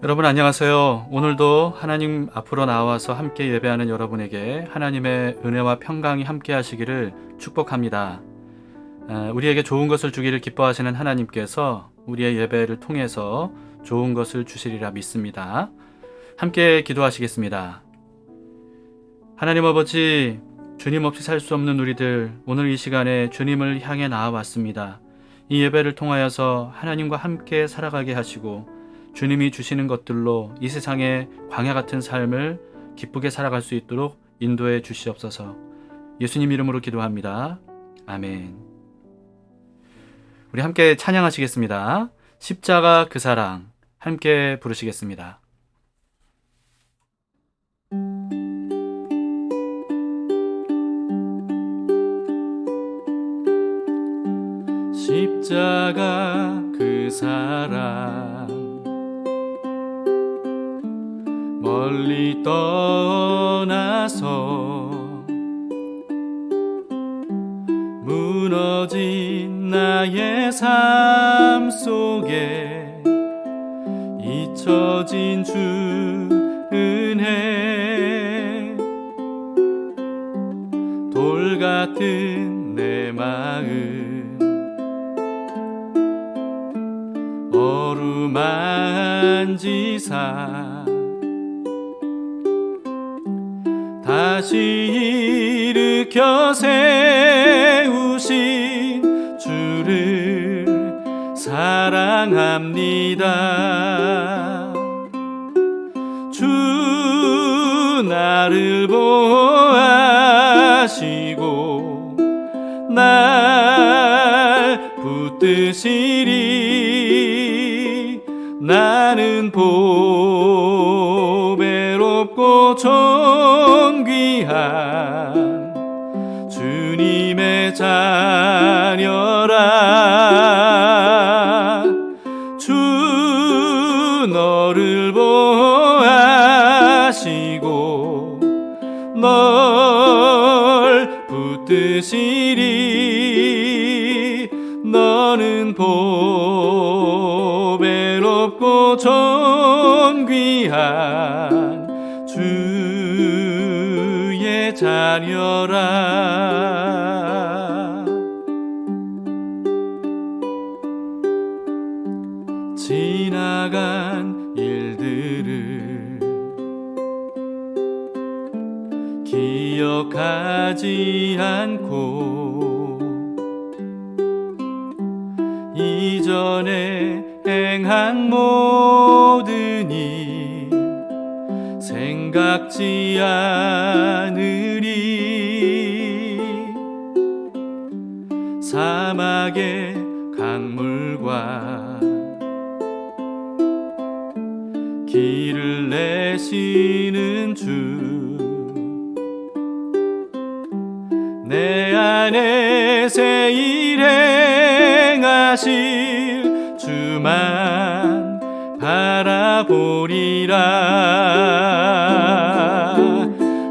여러분 안녕하세요. 오늘도 하나님 앞으로 나와서 함께 예배하는 여러분에게 하나님의 은혜와 평강이 함께 하시기를 축복합니다. 우리에게 좋은 것을 주기를 기뻐하시는 하나님께서 우리의 예배를 통해서 좋은 것을 주시리라 믿습니다. 함께 기도하시겠습니다. 하나님 아버지, 주님 없이 살 수 없는 우리들, 오늘 이 시간에 주님을 향해 나아왔습니다. 이 예배를 통하여서 하나님과 함께 살아가게 하시고 주님이 주시는 것들로 이 세상의 광야 같은 삶을 기쁘게 살아갈 수 있도록 인도해 주시옵소서. 예수님 이름으로 기도합니다. 아멘. 우리 함께 찬양하시겠습니다. 십자가 그 사랑 함께 부르시겠습니다. 십자가 그 사랑 멀리 떠나서 무너진 나의 삶 속에 잊혀진 주 은혜 돌 같은 내 마음 어루만지사 다시 일으켜 세우신 주를 사랑합니다. 주 나를 보아시고 날 붙드시리. 나는 보배롭고 존귀한 주님의 자녀라. 주 너를 보아시고 널 붙드시리. 너는 보배롭고 존귀한 주의 자녀라. 지나간 일들을 기억하지 않고 이전에 행한 모든 일 생각지 않으리. 사막의 강물과 길을 내시는 주 내 안에 새 일 행하실 주만 바라보리라.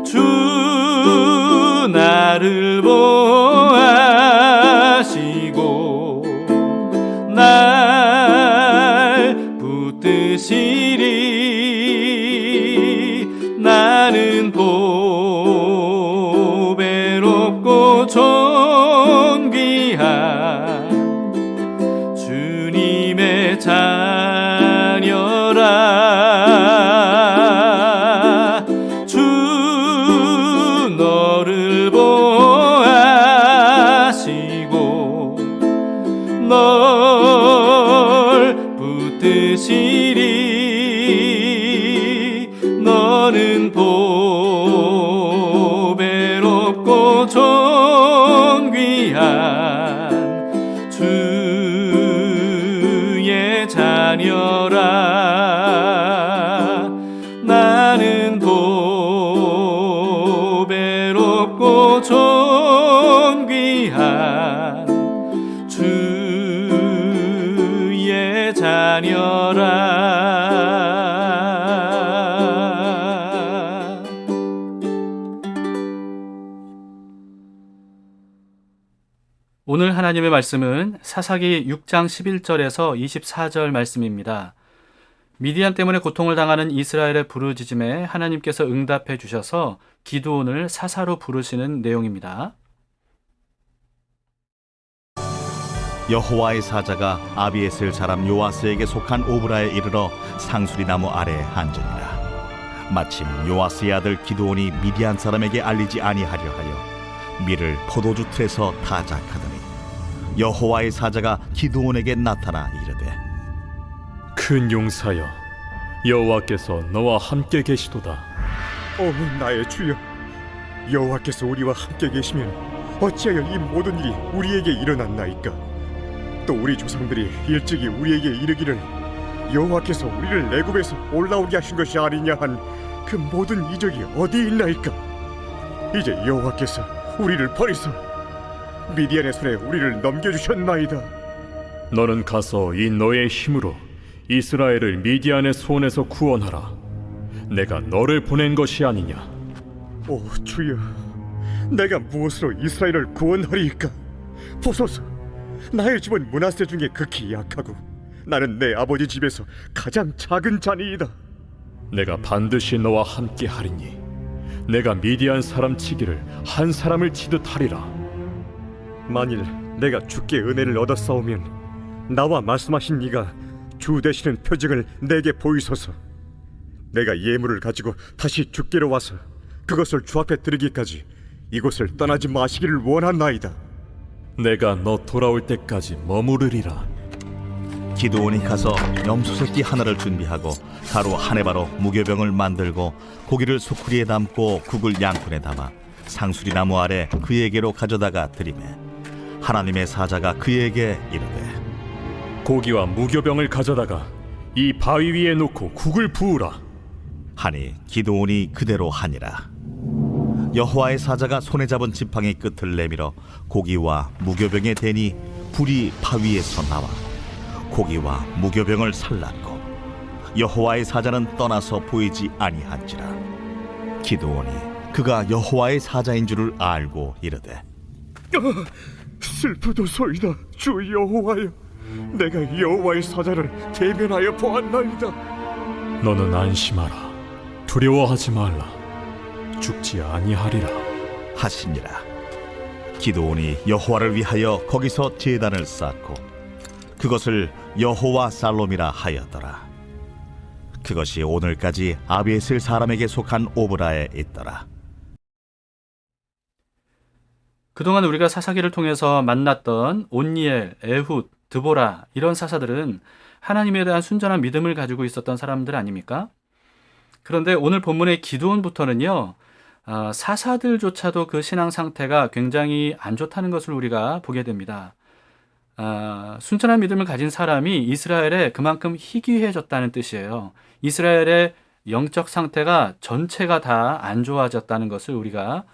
주 나를 보아시고 날 붙드시리. 나는 보배롭고 존귀한 주님의 자녀라. 주 너를 보아시고 널 붙드시리. 너는 보배롭고 존귀한 주의 자녀라. 나는 보배롭고 존귀한 주의 자녀라. 오늘 하나님의 말씀은 사사기 6장 11절에서 24절 말씀입니다. 미디안 때문에 고통을 당하는 이스라엘의 부르짖음에 하나님께서 응답해 주셔서 기드온을 사사로 부르시는 내용입니다. 여호와의 사자가 아비에셀 사람 요아스에게 속한 오브라에 이르러 상수리 나무 아래에 앉으니라. 마침 요아스의 아들 기드온이 미디안 사람에게 알리지 아니하려 하여 밀을 포도주 틀에서 타작하더니 여호와의 사자가 기드온에게 나타나 이르되 큰 용사여, 여호와께서 너와 함께 계시도다. 나의 주여, 여호와께서 우리와 함께 계시면 어찌하여 이 모든 일이 우리에게 일어났나이까? 또 우리 조상들이 일찍이 우리에게 이르기를 여호와께서 우리를 애굽에서 올라오게 하신 것이 아니냐 한 그 모든 이적이 어디 있나이까? 이제 여호와께서 우리를 버리사 미디안의 손에 우리를 넘겨주셨나이다. 너는 가서 이 너의 힘으로 이스라엘을 미디안의 손에서 구원하라. 내가 너를 보낸 것이 아니냐. 오 주여, 내가 무엇으로 이스라엘을 구원하리이까? 보소서, 나의 집은 므낫세 중에 극히 약하고 나는 내 아버지 집에서 가장 작은 자니이다. 내가 반드시 너와 함께 하리니 내가 미디안 사람 치기를 한 사람을 치듯 하리라. 만일 내가 주께 은혜를 얻었사오면 나와 말씀하신 이가 주 되시는 표징을 내게 보이소서. 내가 예물을 가지고 다시 주께로 와서 그것을 주 앞에 드리기까지 이곳을 떠나지 마시기를 원하나이다. 내가 너 돌아올 때까지 머무르리라. 기드온이 가서 염소 새끼 하나를 준비하고 가루 한 해바로 무교병을 만들고 고기를 소쿠리에 담고 국을 양푼에 담아 상수리 나무 아래 그에게로 가져다가 드리매 하나님의 사자가 그에게 이르되 고기와 무교병을 가져다가 이 바위 위에 놓고 국을 부으라. 하니 기드온이 그대로 하니라. 여호와의 사자가 손에 잡은 지팡이 끝을 내밀어 고기와 무교병에 대니 불이 바위에서 나와 고기와 무교병을 살랐고 여호와의 사자는 떠나서 보이지 아니한지라. 기드온이 그가 여호와의 사자인 줄을 알고 이르되 슬프도소이다. 주 여호와여, 내가 여호와의 사자를 대면하여 보았나이다. 너는 안심하라. 두려워하지 말라. 죽지 아니하리라 하시니라. 기드온이 여호와를 위하여 거기서 제단을 쌓고 그것을 여호와 살롬이라 하였더라. 그것이 오늘까지 아비에셀 사람에게 속한 오브라에 있더라. 그동안 우리가 사사기를 통해서 만났던 온니엘, 에훗, 드보라 이런 사사들은 하나님에 대한 순전한 믿음을 가지고 있었던 사람들 아닙니까? 그런데 오늘 본문의 기드온부터는요, 사사들조차도 그 신앙 상태가 굉장히 안 좋다는 것을 우리가 보게 됩니다. 순전한 믿음을 가진 사람이 이스라엘에 그만큼 희귀해졌다는 뜻이에요. 이스라엘의 영적 상태가 전체가 다 안 좋아졌다는 것을 우리가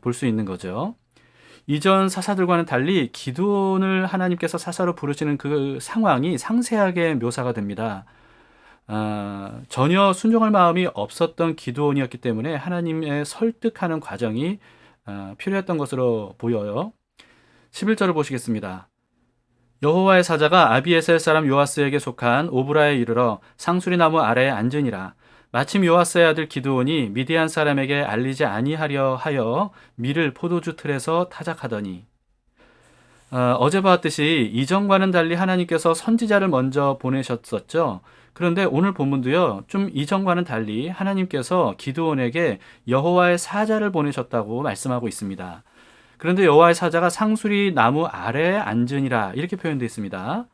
볼 수 있는 거죠. 이전 사사들과는 달리 기드온을 하나님께서 사사로 부르시는 그 상황이 상세하게 묘사가 됩니다. 전혀 순종할 마음이 없었던 기드온이었기 때문에 하나님의 설득하는 과정이 필요했던 것으로 보여요. 11절을 보시겠습니다. 여호와의 사자가 아비에셀 사람 요아스에게 속한 오브라에 이르러 상수리 나무 아래에 앉으니라. 마침 요아스의 아들 기드온이 미디안 사람에게 알리지 아니하려 하여 밀을 포도주 틀에서 타작하더니 어제 봤듯이 이전과는 달리 하나님께서 선지자를 먼저 보내셨었죠. 그런데 오늘 본문도요, 좀 이전과는 달리 하나님께서 기드온에게 여호와의 사자를 보내셨다고 말씀하고 있습니다. 그런데 여호와의 사자가 상수리 나무 아래에 앉으니라 이렇게 표현되어 있습니다.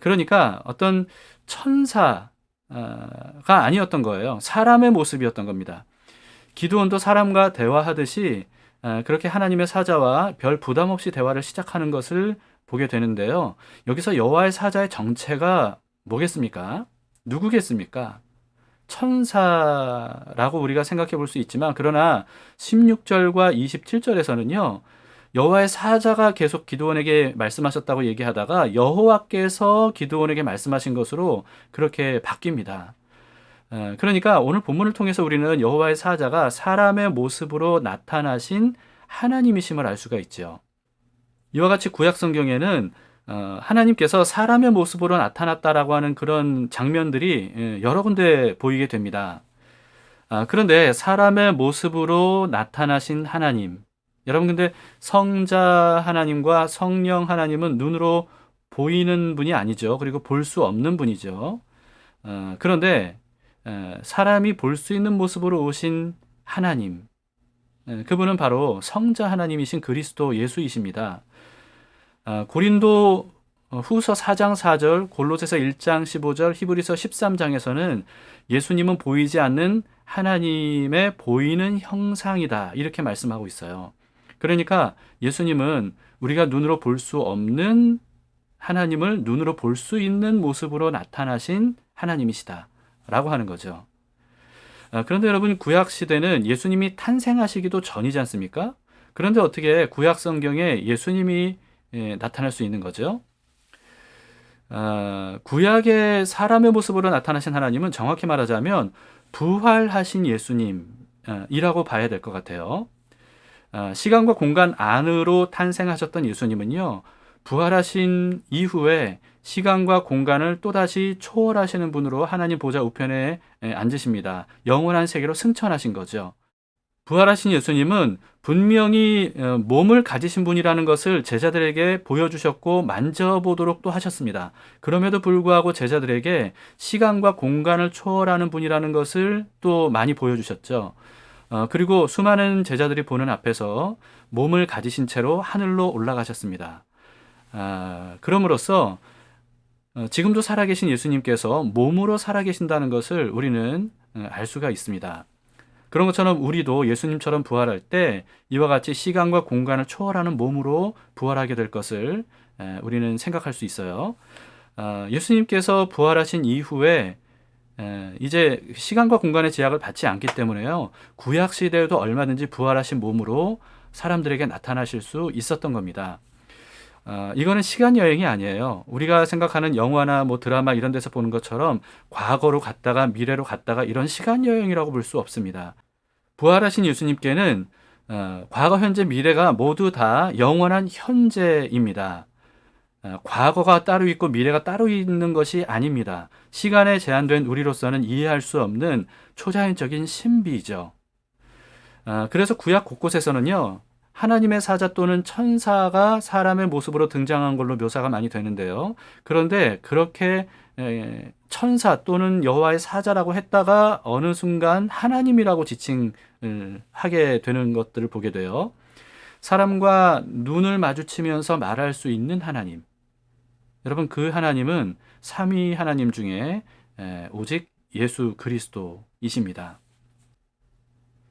그러니까 어떤 천사가 아니었던 거예요. 사람의 모습이었던 겁니다. 기드온도 사람과 대화하듯이 그렇게 하나님의 사자와 별 부담 없이 대화를 시작하는 것을 보게 되는데요. 여기서 여호와의 사자의 정체가 뭐겠습니까? 누구겠습니까? 천사라고 우리가 생각해 볼 수 있지만 그러나 16절과 27절에서는요. 여호와의 사자가 계속 기드온에게 말씀하셨다고 얘기하다가 여호와께서 기드온에게 말씀하신 것으로 그렇게 바뀝니다. 그러니까 오늘 본문을 통해서 우리는 여호와의 사자가 사람의 모습으로 나타나신 하나님이심을 알 수가 있죠. 이와 같이 구약 성경에는 하나님께서 사람의 모습으로 나타났다라고 하는 그런 장면들이 여러 군데 보이게 됩니다. 그런데 사람의 모습으로 나타나신 하나님, 여러분 근데 성자 하나님과 성령 하나님은 눈으로 보이는 분이 아니죠. 그리고 볼 수 없는 분이죠. 그런데 사람이 볼 수 있는 모습으로 오신 하나님, 그분은 바로 성자 하나님이신 그리스도 예수이십니다. 고린도 후서 4장 4절, 골로새서 1장 15절, 히브리서 13장에서는 예수님은 보이지 않는 하나님의 보이는 형상이다, 이렇게 말씀하고 있어요. 그러니까 예수님은 우리가 눈으로 볼 수 없는 하나님을 눈으로 볼 수 있는 모습으로 나타나신 하나님이시다 라고 하는 거죠. 그런데 여러분, 구약 시대는 예수님이 탄생하시기도 전이지 않습니까? 그런데 어떻게 구약 성경에 예수님이 나타날 수 있는 거죠? 구약의 사람의 모습으로 나타나신 하나님은 정확히 말하자면 부활하신 예수님이라고 봐야 될 것 같아요. 시간과 공간 안으로 탄생하셨던 예수님은요, 부활하신 이후에 시간과 공간을 또다시 초월하시는 분으로 하나님 보좌 우편에 앉으십니다. 영원한 세계로 승천하신 거죠. 부활하신 예수님은 분명히 몸을 가지신 분이라는 것을 제자들에게 보여주셨고 만져보도록 또 하셨습니다. 그럼에도 불구하고 제자들에게 시간과 공간을 초월하는 분이라는 것을 또 많이 보여주셨죠. 그리고 수많은 제자들이 보는 앞에서 몸을 가지신 채로 하늘로 올라가셨습니다. 그럼으로써 지금도 살아계신 예수님께서 몸으로 살아계신다는 것을 우리는 알 수가 있습니다. 그런 것처럼 우리도 예수님처럼 부활할 때 이와 같이 시간과 공간을 초월하는 몸으로 부활하게 될 것을 우리는 생각할 수 있어요. 예수님께서 부활하신 이후에 이제 시간과 공간의 제약을 받지 않기 때문에요, 구약 시대에도 얼마든지 부활하신 몸으로 사람들에게 나타나실 수 있었던 겁니다. 이거는 시간 여행이 아니에요. 우리가 생각하는 영화나 뭐 드라마 이런 데서 보는 것처럼 과거로 갔다가 미래로 갔다가 이런 시간 여행이라고 볼 수 없습니다. 부활하신 예수님께는 과거, 현재, 미래가 모두 다 영원한 현재입니다. 과거가 따로 있고 미래가 따로 있는 것이 아닙니다. 시간에 제한된 우리로서는 이해할 수 없는 초자연적인 신비죠. 그래서 구약 곳곳에서는요, 하나님의 사자 또는 천사가 사람의 모습으로 등장한 걸로 묘사가 많이 되는데요. 그런데 그렇게 천사 또는 여호와의 사자라고 했다가 어느 순간 하나님이라고 지칭을 하게 되는 것들을 보게 돼요. 사람과 눈을 마주치면서 말할 수 있는 하나님. 여러분, 그 하나님은 삼위 하나님 중에 오직 예수 그리스도이십니다.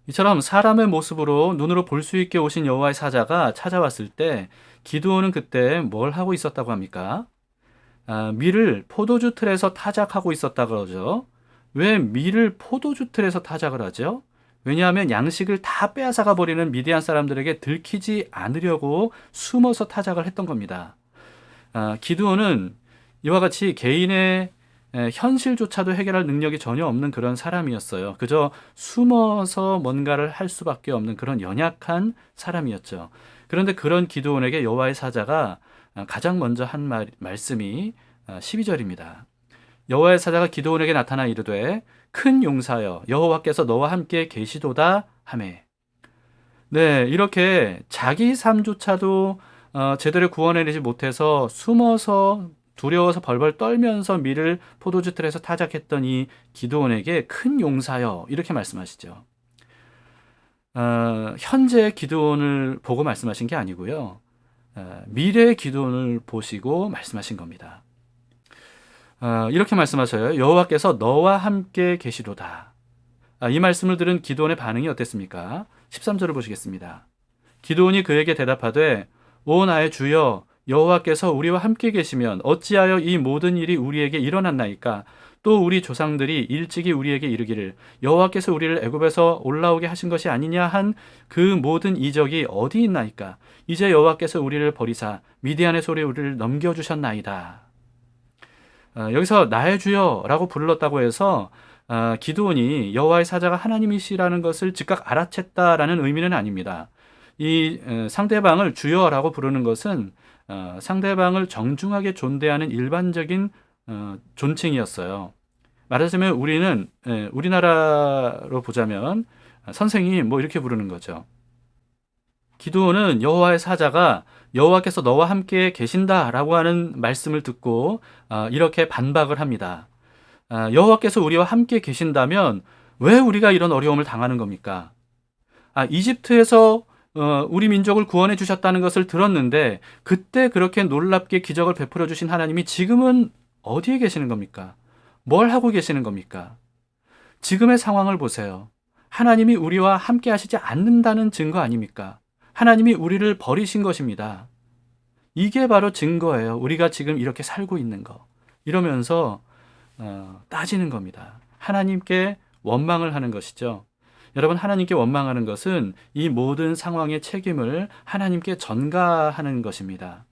이처럼 사람의 모습으로 눈으로 볼 수 있게 오신 여호와의 사자가 찾아왔을 때 기드온은 그때 뭘 하고 있었다고 합니까? 밀을 포도주 틀에서 타작하고 있었다 그러죠. 왜 밀을 포도주 틀에서 타작을 하죠? 왜냐하면 양식을 다 빼앗아가 버리는 미디안 사람들에게 들키지 않으려고 숨어서 타작을 했던 겁니다. 기드온은 이와 같이 개인의 현실조차도 해결할 능력이 전혀 없는 그런 사람이었어요. 그저 숨어서 뭔가를 할 수밖에 없는 그런 연약한 사람이었죠. 그런데 그런 기드온에게 여호와의 사자가 가장 먼저 한 말씀이 12절입니다. 여호와의 사자가 기드온에게 나타나 이르되 큰 용사여 여호와께서 너와 함께 계시도다 하매. 네, 이렇게 자기 삶조차도 제대로 구원해내지 못해서 숨어서 두려워서 벌벌 떨면서 밀을 포도주 틀에서 타작했던 이 기드온에게 큰 용사여 이렇게 말씀하시죠. 현재의 기드온을 보고 말씀하신 게 아니고요, 미래의 기드온을 보시고 말씀하신 겁니다. 이렇게 말씀하셔요. 여호와께서 너와 함께 계시도다. 이 말씀을 들은 기드온의 반응이 어땠습니까? 13절을 보시겠습니다. 기드온이 그에게 대답하되 오 나의 주여 여호와께서 우리와 함께 계시면 어찌하여 이 모든 일이 우리에게 일어났나이까? 또 우리 조상들이 일찍이 우리에게 이르기를 여호와께서 우리를 애굽에서 올라오게 하신 것이 아니냐 한 그 모든 이적이 어디 있나이까? 이제 여호와께서 우리를 버리사 미디안의 손에 우리를 넘겨주셨나이다. 여기서 나의 주여라고 불렀다고 해서 기드온이 여호와의 사자가 하나님이시라는 것을 즉각 알아챘다라는 의미는 아닙니다. 이 상대방을 주여라고 부르는 것은 상대방을 정중하게 존대하는 일반적인 존칭이었어요. 말하자면 우리는 우리나라로 보자면 선생님 뭐 이렇게 부르는 거죠. 기드온은 여호와의 사자가 여호와께서 너와 함께 계신다라고 하는 말씀을 듣고 이렇게 반박을 합니다. 여호와께서 우리와 함께 계신다면 왜 우리가 이런 어려움을 당하는 겁니까? 이집트에서 우리 민족을 구원해 주셨다는 것을 들었는데 그때 그렇게 놀랍게 기적을 베풀어 주신 하나님이 지금은 어디에 계시는 겁니까? 뭘 하고 계시는 겁니까? 지금의 상황을 보세요. 하나님이 우리와 함께 하시지 않는다는 증거 아닙니까? 하나님이 우리를 버리신 것입니다. 이게 바로 증거예요. 우리가 지금 이렇게 살고 있는 거. 이러면서 따지는 겁니다. 하나님께 원망을 하는 것이죠. 여러분, 하나님께 원망하는 것은 이 모든 상황의 책임을 하나님께 전가하는 것입니다.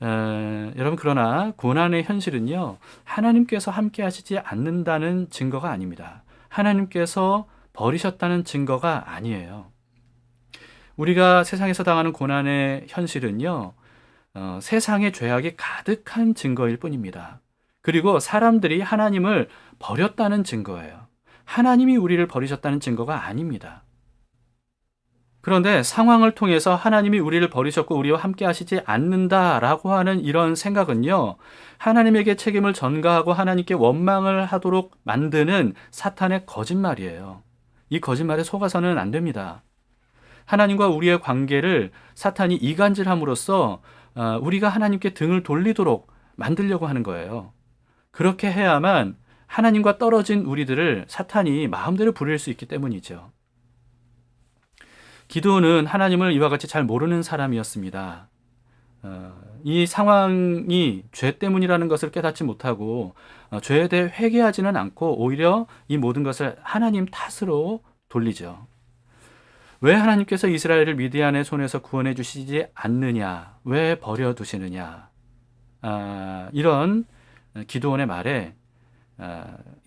여러분, 그러나 고난의 현실은요, 하나님께서 함께 하시지 않는다는 증거가 아닙니다. 하나님께서 버리셨다는 증거가 아니에요. 우리가 세상에서 당하는 고난의 현실은요, 세상의 죄악이 가득한 증거일 뿐입니다. 그리고 사람들이 하나님을 버렸다는 증거예요. 하나님이 우리를 버리셨다는 증거가 아닙니다. 그런데 상황을 통해서 하나님이 우리를 버리셨고 우리와 함께 하시지 않는다라고 하는 이런 생각은요, 하나님에게 책임을 전가하고 하나님께 원망을 하도록 만드는 사탄의 거짓말이에요. 이 거짓말에 속아서는 안 됩니다. 하나님과 우리의 관계를 사탄이 이간질함으로써 우리가 하나님께 등을 돌리도록 만들려고 하는 거예요. 그렇게 해야만 하나님과 떨어진 우리들을 사탄이 마음대로 부릴 수 있기 때문이죠. 기드온은 하나님을 이와 같이 잘 모르는 사람이었습니다. 이 상황이 죄 때문이라는 것을 깨닫지 못하고 죄에 대해 회개하지는 않고 오히려 이 모든 것을 하나님 탓으로 돌리죠. 왜 하나님께서 이스라엘을 미디안의 손에서 구원해 주시지 않느냐? 왜 버려두시느냐? 이런 기드온의 말에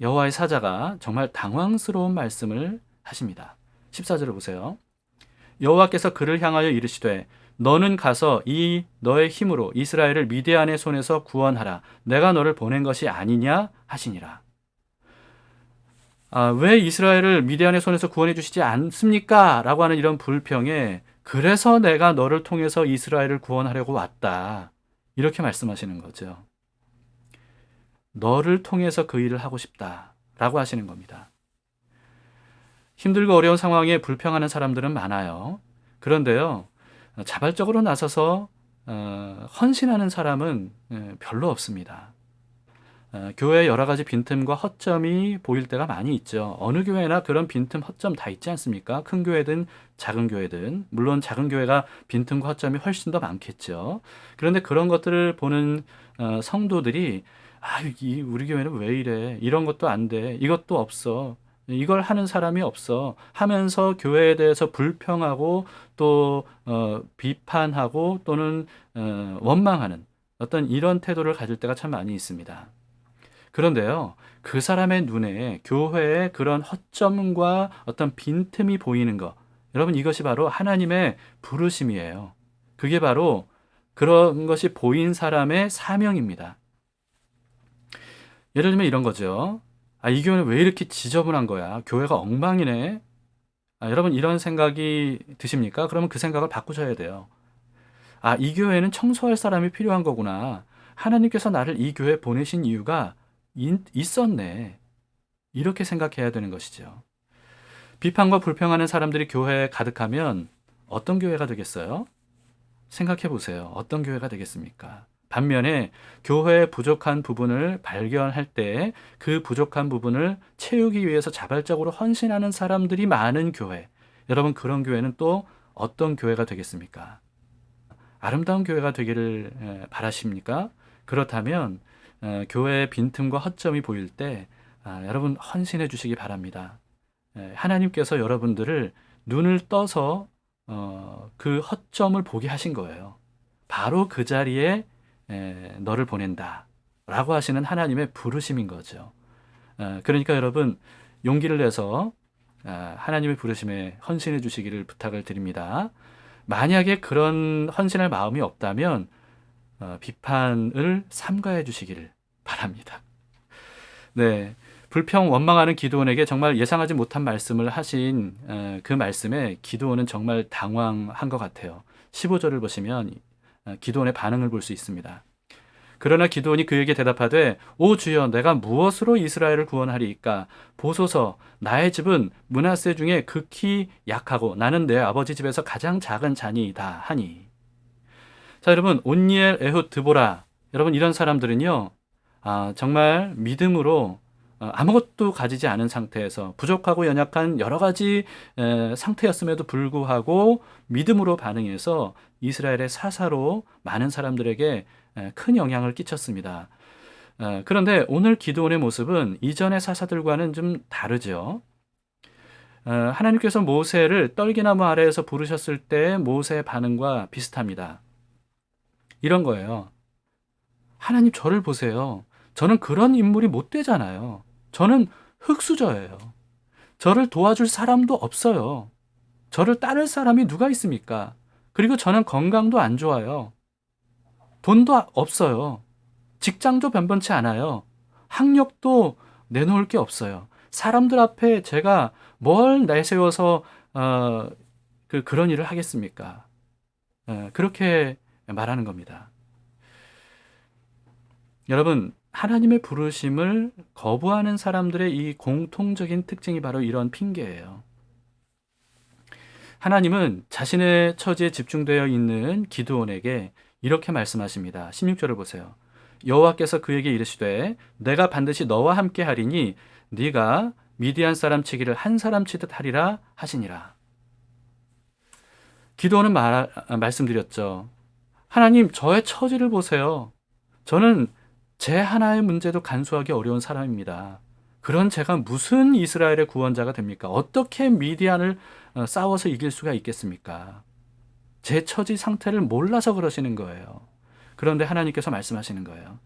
여호와의 사자가 정말 당황스러운 말씀을 하십니다. 14절을 보세요. 여호와께서 그를 향하여 이르시되 너는 가서 이 너의 힘으로 이스라엘을 미디안의 손에서 구원하라. 내가 너를 보낸 것이 아니냐 하시니라. 왜 이스라엘을 미디안의 손에서 구원해 주시지 않습니까? 라고 하는 이런 불평에 그래서 내가 너를 통해서 이스라엘을 구원하려고 왔다. 이렇게 말씀하시는 거죠. 너를 통해서 그 일을 하고 싶다. 라고 하시는 겁니다. 힘들고 어려운 상황에 불평하는 사람들은 많아요. 그런데요, 자발적으로 나서서 헌신하는 사람은 별로 없습니다. 교회에 여러 가지 빈틈과 허점이 보일 때가 많이 있죠. 어느 교회나 그런 빈틈, 허점 다 있지 않습니까? 큰 교회든 작은 교회든. 물론 작은 교회가 빈틈과 허점이 훨씬 더 많겠죠. 그런데 그런 것들을 보는 성도들이 우리 교회는 왜 이래? 이런 것도 안 돼. 이것도 없어. 이걸 하는 사람이 없어 하면서 교회에 대해서 불평하고 또 비판하고 또는 원망하는 어떤 이런 태도를 가질 때가 참 많이 있습니다. 그런데요, 그 사람의 눈에 교회의 그런 허점과 어떤 빈틈이 보이는 것, 여러분, 이것이 바로 하나님의 부르심이에요. 그게 바로 그런 것이 보인 사람의 사명입니다. 예를 들면 이런 거죠. 이 교회는 왜 이렇게 지저분한 거야? 교회가 엉망이네. 여러분, 이런 생각이 드십니까? 그러면 그 생각을 바꾸셔야 돼요. 이 교회는 청소할 사람이 필요한 거구나. 하나님께서 나를 이 교회에 보내신 이유가 있었네. 이렇게 생각해야 되는 것이죠. 비판과 불평하는 사람들이 교회에 가득하면 어떤 교회가 되겠어요? 생각해 보세요. 어떤 교회가 되겠습니까? 반면에 교회의 부족한 부분을 발견할 때 그 부족한 부분을 채우기 위해서 자발적으로 헌신하는 사람들이 많은 교회, 여러분, 그런 교회는 또 어떤 교회가 되겠습니까? 아름다운 교회가 되기를 바라십니까? 그렇다면 교회의 빈틈과 허점이 보일 때 여러분 헌신해 주시기 바랍니다. 하나님께서 여러분들을 눈을 떠서 그 허점을 보게 하신 거예요. 바로 그 자리에 너를 보낸다 라고 하시는 하나님의 부르심인 거죠. 그러니까 여러분, 용기를 내서 하나님의 부르심에 헌신해 주시기를 부탁을 드립니다. 만약에 그런 헌신할 마음이 없다면 비판을 삼가해 주시기를 바랍니다. 네, 불평 원망하는 기드온에게 정말 예상하지 못한 말씀을 하신 그 말씀에 기드온은 정말 당황한 것 같아요. 15절을 보시면 기드온의 반응을 볼 수 있습니다. 그러나 기드온이 그에게 대답하되 오 주여 내가 무엇으로 이스라엘을 구원하리이까 보소서 나의 집은 므낫세 중에 극히 약하고 나는 내 아버지 집에서 가장 작은 자니이다 하니. 자 여러분 온니엘 에훗 드보라 여러분 이런 사람들은요 정말 믿음으로 아무것도 가지지 않은 상태에서 부족하고 연약한 여러 가지 상태였음에도 불구하고 믿음으로 반응해서 이스라엘의 사사로 많은 사람들에게 큰 영향을 끼쳤습니다. 그런데 오늘 기드온의 모습은 이전의 사사들과는 좀 다르죠. 하나님께서 모세를 떨기나무 아래에서 부르셨을 때 모세의 반응과 비슷합니다. 이런 거예요. 하나님 저를 보세요. 저는 그런 인물이 못 되잖아요. 저는 흙수저예요. 저를 도와줄 사람도 없어요. 저를 따를 사람이 누가 있습니까? 그리고 저는 건강도 안 좋아요. 돈도 없어요. 직장도 변변치 않아요. 학력도 내놓을 게 없어요. 사람들 앞에 제가 뭘 내세워서 그런 일을 하겠습니까? 그렇게 말하는 겁니다. 여러분, 하나님의 부르심을 거부하는 사람들의 이 공통적인 특징이 바로 이런 핑계예요. 하나님은 자신의 처지에 집중되어 있는 기드온에게 이렇게 말씀하십니다. 16절을 보세요. 여호와께서 그에게 이르시되 내가 반드시 너와 함께 하리니 네가 미디안 사람 치기를 한 사람 치듯 하리라 하시니라. 기드온은 말씀드렸죠. 하나님 저의 처지를 보세요. 저는 제 하나의 문제도 간수하기 어려운 사람입니다. 그런 제가 무슨 이스라엘의 구원자가 됩니까? 어떻게 미디안을 싸워서 이길 수가 있겠습니까? 제 처지 상태를 몰라서 그러시는 거예요. 그런데 하나님께서 말씀하시는 거예요.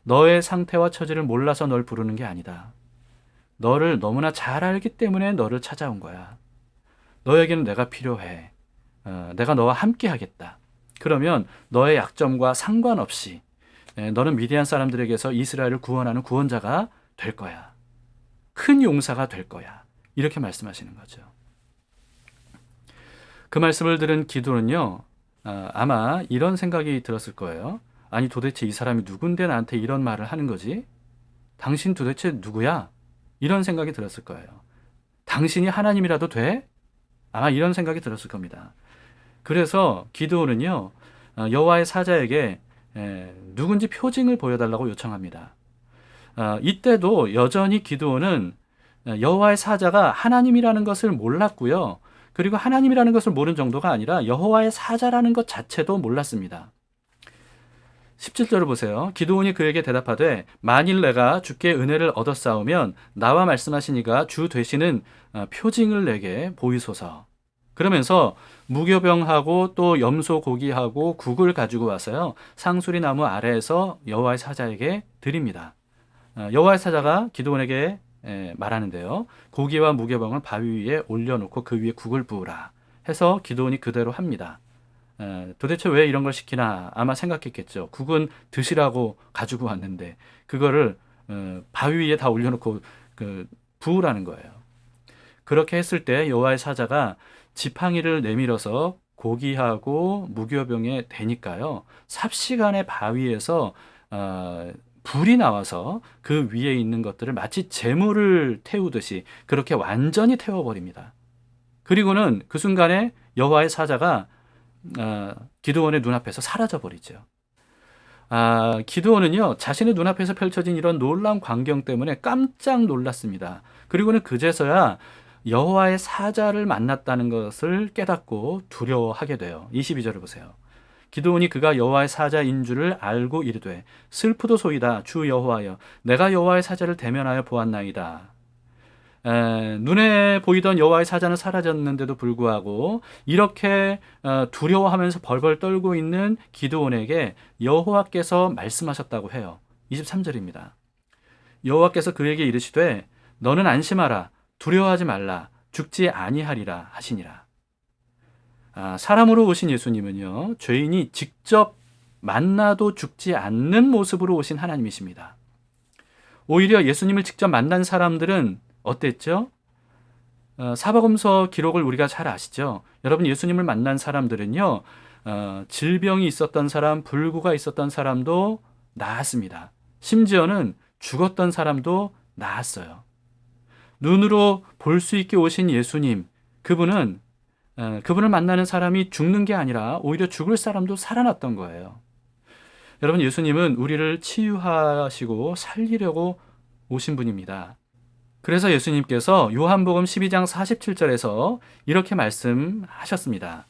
너의 상태와 처지를 몰라서 널 부르는 게 아니다. 너를 너무나 잘 알기 때문에 너를 찾아온 거야. 너에게는 내가 필요해. 내가 너와 함께 하겠다. 그러면 너의 약점과 상관없이 너는 미디안 사람들에게서 이스라엘을 구원하는 구원자가 될 거야. 큰 용사가 될 거야. 이렇게 말씀하시는 거죠. 그 말씀을 들은 기드온은요, 아마 이런 생각이 들었을 거예요. 아니 도대체 이 사람이 누군데 나한테 이런 말을 하는 거지? 당신 도대체 누구야? 이런 생각이 들었을 거예요. 당신이 하나님이라도 돼? 아마 이런 생각이 들었을 겁니다. 그래서 기드온은요, 여호와의 사자에게 누군지 표징을 보여달라고 요청합니다. 이때도 여전히 기드온은 여호와의 사자가 하나님이라는 것을 몰랐고요. 그리고 하나님이라는 것을 모르는 정도가 아니라 여호와의 사자라는 것 자체도 몰랐습니다. 17절을 보세요. 기드온이 그에게 대답하되 만일 내가 주께 은혜를 얻었사오면 나와 말씀하시니가 주 되시는 표징을 내게 보이소서. 그러면서 무교병하고 또 염소 고기하고 국을 가지고 와서요. 상수리 나무 아래에서 여호와의 사자에게 드립니다. 여호와의 사자가 기드온에게 말하는데요. 고기와 무교병을 바위 위에 올려놓고 그 위에 국을 부으라 해서 기드온이 그대로 합니다. 도대체 왜 이런 걸 시키나 아마 생각했겠죠. 국은 드시라고 가지고 왔는데 그거를 바위 위에 다 올려놓고 부으라는 거예요. 그렇게 했을 때 여호와의 사자가 지팡이를 내밀어서 고기하고 무교병에 대니까요. 삽시간에 바위에서 불이 나와서 그 위에 있는 것들을 마치 재물을 태우듯이 그렇게 완전히 태워버립니다. 그리고는 그 순간에 여호와의 사자가 기드온의 눈앞에서 사라져버리죠. 기드온은요, 자신의 눈앞에서 펼쳐진 이런 놀라운 광경 때문에 깜짝 놀랐습니다. 그리고는 그제서야 여호와의 사자를 만났다는 것을 깨닫고 두려워하게 돼요. 22절을 보세요. 기드온이 그가 여호와의 사자인 줄을 알고 이르되 슬프도소이다 주 여호와여 내가 여호와의 사자를 대면하여 보았나이다. 눈에 보이던 여호와의 사자는 사라졌는데도 불구하고 이렇게 두려워하면서 벌벌 떨고 있는 기드온에게 여호와께서 말씀하셨다고 해요. 23절입니다. 여호와께서 그에게 이르시되 너는 안심하라 두려워하지 말라 죽지 아니하리라 하시니라. 사람으로 오신 예수님은요, 죄인이 직접 만나도 죽지 않는 모습으로 오신 하나님이십니다. 오히려 예수님을 직접 만난 사람들은 어땠죠? 사복음서 기록을 우리가 잘 아시죠? 여러분, 예수님을 만난 사람들은요, 질병이 있었던 사람, 불구가 있었던 사람도 나았습니다. 심지어는 죽었던 사람도 나았어요. 눈으로 볼 수 있게 오신 예수님, 그분을 만나는 사람이 죽는 게 아니라 오히려 죽을 사람도 살아났던 거예요. 여러분, 예수님은 우리를 치유하시고 살리려고 오신 분입니다. 그래서 예수님께서 요한복음 12장 47절에서 이렇게 말씀하셨습니다.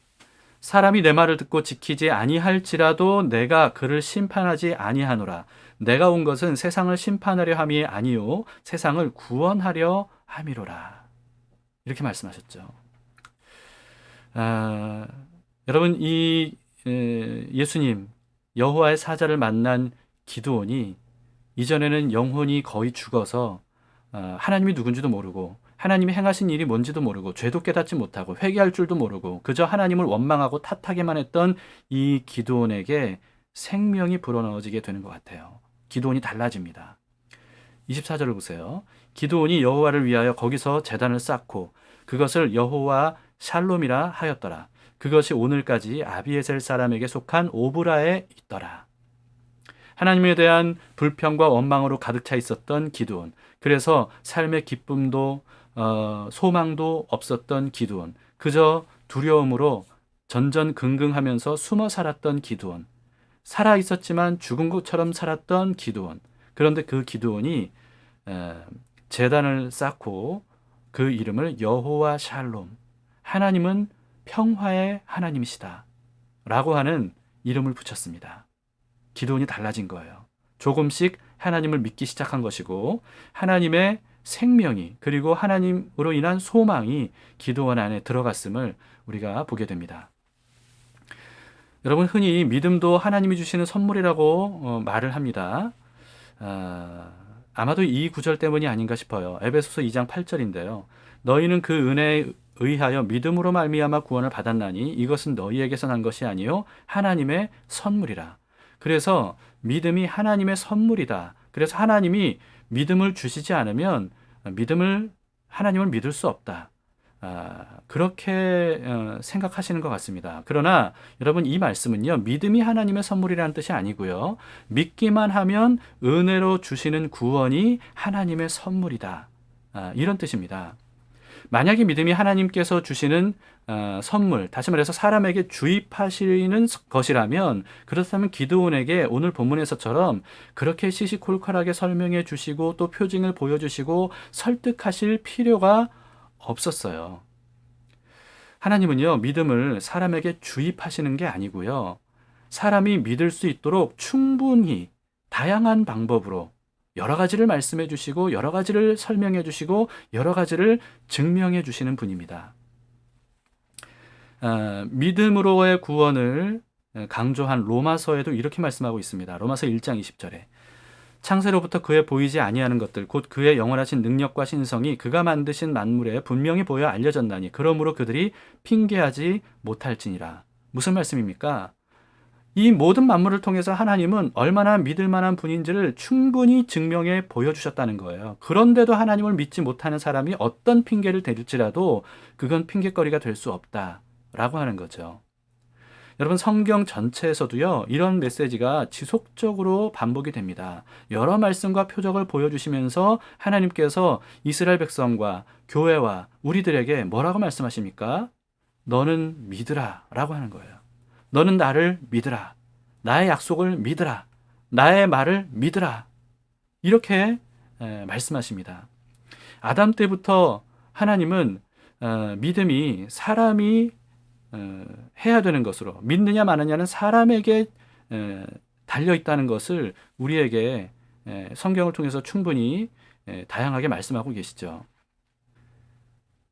사람이 내 말을 듣고 지키지 아니할지라도 내가 그를 심판하지 아니하노라. 내가 온 것은 세상을 심판하려 함이 아니요 세상을 구원하려 함이로라. 이렇게 말씀하셨죠. 여러분, 이 예수님, 여호와의 사자를 만난 기드온이 이전에는 영혼이 거의 죽어서 하나님이 누군지도 모르고 하나님이 행하신 일이 뭔지도 모르고 죄도 깨닫지 못하고 회개할 줄도 모르고 그저 하나님을 원망하고 탓하기만 했던 이 기드온에게 생명이 불어넣어지게 되는 것 같아요. 기드온이 달라집니다. 24절을 보세요. 기드온이 여호와를 위하여 거기서 제단을 쌓고 그것을 여호와 샬롬이라 하였더라. 그것이 오늘까지 아비에셀 사람에게 속한 오브라에 있더라. 하나님에 대한 불평과 원망으로 가득 차 있었던 기드온. 그래서 삶의 기쁨도 소망도 없었던 기드온. 그저 두려움으로 전전긍긍하면서 숨어 살았던 기드온. 살아 있었지만 죽은 것처럼 살았던 기드온. 그런데 그 기드온이 제단을 쌓고 그 이름을 여호와 샬롬, 하나님은 평화의 하나님이시다 라고 하는 이름을 붙였습니다. 기드온이 달라진 거예요. 조금씩 하나님을 믿기 시작한 것이고 하나님의 생명이 그리고 하나님으로 인한 소망이 기드온 안에 들어갔음을 우리가 보게 됩니다. 여러분, 흔히 믿음도 하나님이 주시는 선물이라고 말을 합니다. 아마도 이 구절 때문이 아닌가 싶어요. 에베소서 2장 8절인데요. 너희는 그 은혜에 의하여 믿음으로 말미암아 구원을 받았나니 이것은 너희에게서 난 것이 아니요 하나님의 선물이라. 그래서 믿음이 하나님의 선물이다. 그래서 하나님이 믿음을 주시지 않으면 하나님을 믿을 수 없다. 그렇게 생각하시는 것 같습니다. 그러나 여러분, 이 말씀은요, 믿음이 하나님의 선물이라는 뜻이 아니고요, 믿기만 하면 은혜로 주시는 구원이 하나님의 선물이다. 이런 뜻입니다. 만약에 믿음이 하나님께서 주시는 선물, 다시 말해서 사람에게 주입하시는 것이라면, 그렇다면 기드온에게 오늘 본문에서처럼 그렇게 시시콜콜하게 설명해 주시고 또 표징을 보여주시고 설득하실 필요가 없었어요. 하나님은요, 믿음을 사람에게 주입하시는 게 아니고요, 사람이 믿을 수 있도록 충분히 다양한 방법으로 여러 가지를 말씀해 주시고 여러 가지를 설명해 주시고 여러 가지를 증명해 주시는 분입니다. 믿음으로의 구원을 강조한 로마서에도 이렇게 말씀하고 있습니다. 로마서 1장 20절에 창세로부터 그의 보이지 아니하는 것들 곧 그의 영원하신 능력과 신성이 그가 만드신 만물에 분명히 보여 알려졌나니 그러므로 그들이 핑계하지 못할지니라. 무슨 말씀입니까? 이 모든 만물을 통해서 하나님은 얼마나 믿을 만한 분인지를 충분히 증명해 보여주셨다는 거예요. 그런데도 하나님을 믿지 못하는 사람이 어떤 핑계를 대릴지라도 그건 핑계거리가 될 수 없다라고 하는 거죠. 여러분, 성경 전체에서도요, 이런 메시지가 지속적으로 반복이 됩니다. 여러 말씀과 표적을 보여주시면서 하나님께서 이스라엘 백성과 교회와 우리들에게 뭐라고 말씀하십니까? 너는 믿으라 라고 하는 거예요. 너는 나를 믿으라. 나의 약속을 믿으라. 나의 말을 믿으라. 이렇게 말씀하십니다. 아담 때부터 하나님은 믿음이 사람이 해야 되는 것으로, 믿느냐 마느냐는 사람에게 달려있다는 것을 우리에게 성경을 통해서 충분히 다양하게 말씀하고 계시죠.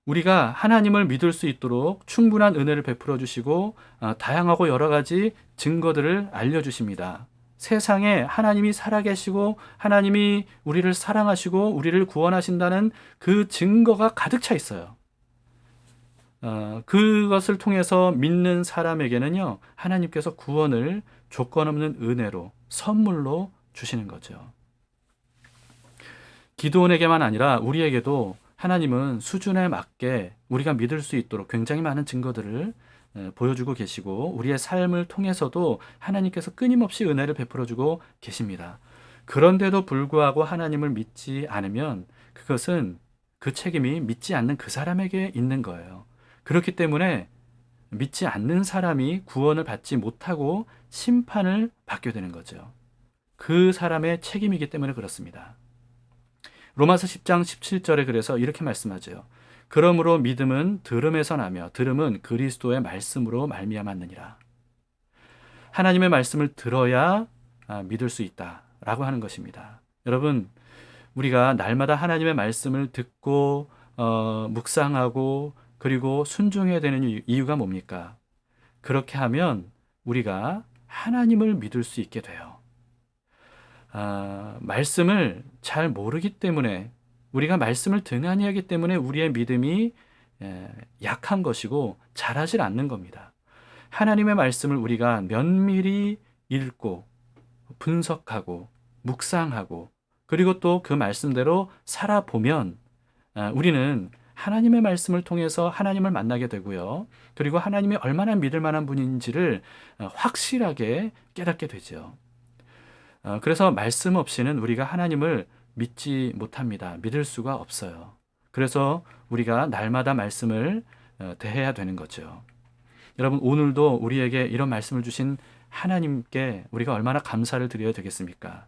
우리가 하나님을 믿을 수 있도록 충분한 은혜를 베풀어 주시고 다양하고 여러 가지 증거들을 알려주십니다. 세상에 하나님이 살아계시고 하나님이 우리를 사랑하시고 우리를 구원하신다는 그 증거가 가득 차 있어요. 그것을 통해서 믿는 사람에게는요, 하나님께서 구원을 조건 없는 은혜로 선물로 주시는 거죠. 기드온에게만 아니라 우리에게도 하나님은 수준에 맞게 우리가 믿을 수 있도록 굉장히 많은 증거들을 보여주고 계시고 우리의 삶을 통해서도 하나님께서 끊임없이 은혜를 베풀어주고 계십니다. 그런데도 불구하고 하나님을 믿지 않으면 그것은 그 책임이 믿지 않는 그 사람에게 있는 거예요. 그렇기 때문에 믿지 않는 사람이 구원을 받지 못하고 심판을 받게 되는 거죠. 그 사람의 책임이기 때문에 그렇습니다. 로마서 10장 17절에 그래서 이렇게 말씀하죠. 그러므로 믿음은 들음에서 나며 들음은 그리스도의 말씀으로 말미암았느니라. 하나님의 말씀을 들어야 믿을 수 있다라고 하는 것입니다. 여러분, 우리가 날마다 하나님의 말씀을 듣고 묵상하고 그리고 순종해야 되는 이유가 뭡니까? 그렇게 하면 우리가 하나님을 믿을 수 있게 돼요. 말씀을 잘 모르기 때문에 우리가 말씀을 등한히 하기 때문에 우리의 믿음이 약한 것이고 자라질 않는 겁니다. 하나님의 말씀을 우리가 면밀히 읽고 분석하고 묵상하고 그리고 또 그 말씀대로 살아보면 우리는 하나님의 말씀을 통해서 하나님을 만나게 되고요. 그리고 하나님이 얼마나 믿을 만한 분인지를 확실하게 깨닫게 되죠. 그래서 말씀 없이는 우리가 하나님을 믿지 못합니다. 믿을 수가 없어요. 그래서 우리가 날마다 말씀을 대해야 되는 거죠. 여러분, 오늘도 우리에게 이런 말씀을 주신 하나님께 우리가 얼마나 감사를 드려야 되겠습니까?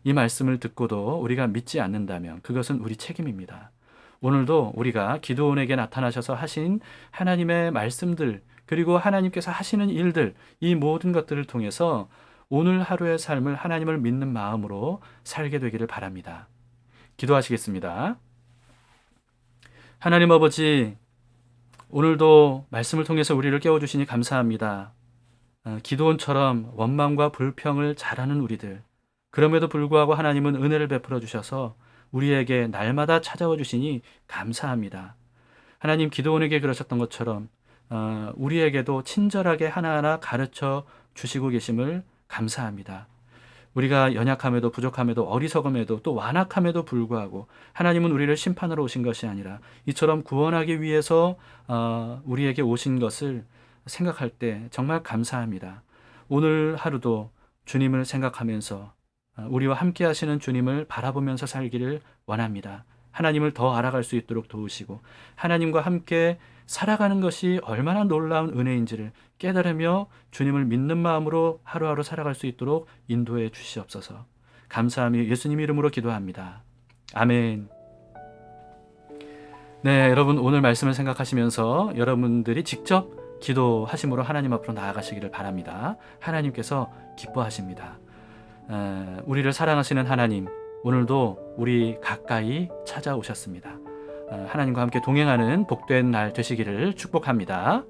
이 말씀을 듣고도 우리가 믿지 않는다면 그것은 우리 책임입니다. 오늘도 우리가 기드온에게 나타나셔서 하신 하나님의 말씀들 그리고 하나님께서 하시는 일들 이 모든 것들을 통해서 오늘 하루의 삶을 하나님을 믿는 마음으로 살게 되기를 바랍니다. 기도하시겠습니다. 하나님 아버지, 오늘도 말씀을 통해서 우리를 깨워주시니 감사합니다. 기드온처럼 원망과 불평을 잘하는 우리들, 그럼에도 불구하고 하나님은 은혜를 베풀어 주셔서 우리에게 날마다 찾아와 주시니 감사합니다. 하나님, 기드온에게 그러셨던 것처럼 우리에게도 친절하게 하나하나 가르쳐 주시고 계심을 감사합니다. 우리가 연약함에도 부족함에도 어리석음에도 또 완악함에도 불구하고 하나님은 우리를 심판하러 오신 것이 아니라 이처럼 구원하기 위해서 우리에게 오신 것을 생각할 때 정말 감사합니다. 오늘 하루도 주님을 생각하면서 우리와 함께 하시는 주님을 바라보면서 살기를 원합니다. 하나님을 더 알아갈 수 있도록 도우시고 하나님과 함께 살아가는 것이 얼마나 놀라운 은혜인지를 깨달으며 주님을 믿는 마음으로 하루하루 살아갈 수 있도록 인도해 주시옵소서. 감사하며 예수님 이름으로 기도합니다. 아멘. 네, 여러분 오늘 말씀을 생각하시면서 여러분들이 직접 기도하심으로 하나님 앞으로 나아가시기를 바랍니다. 하나님께서 기뻐하십니다. 우리를 사랑하시는 하나님, 오늘도 우리 가까이 찾아오셨습니다. 하나님과 함께 동행하는 복된 날 되시기를 축복합니다.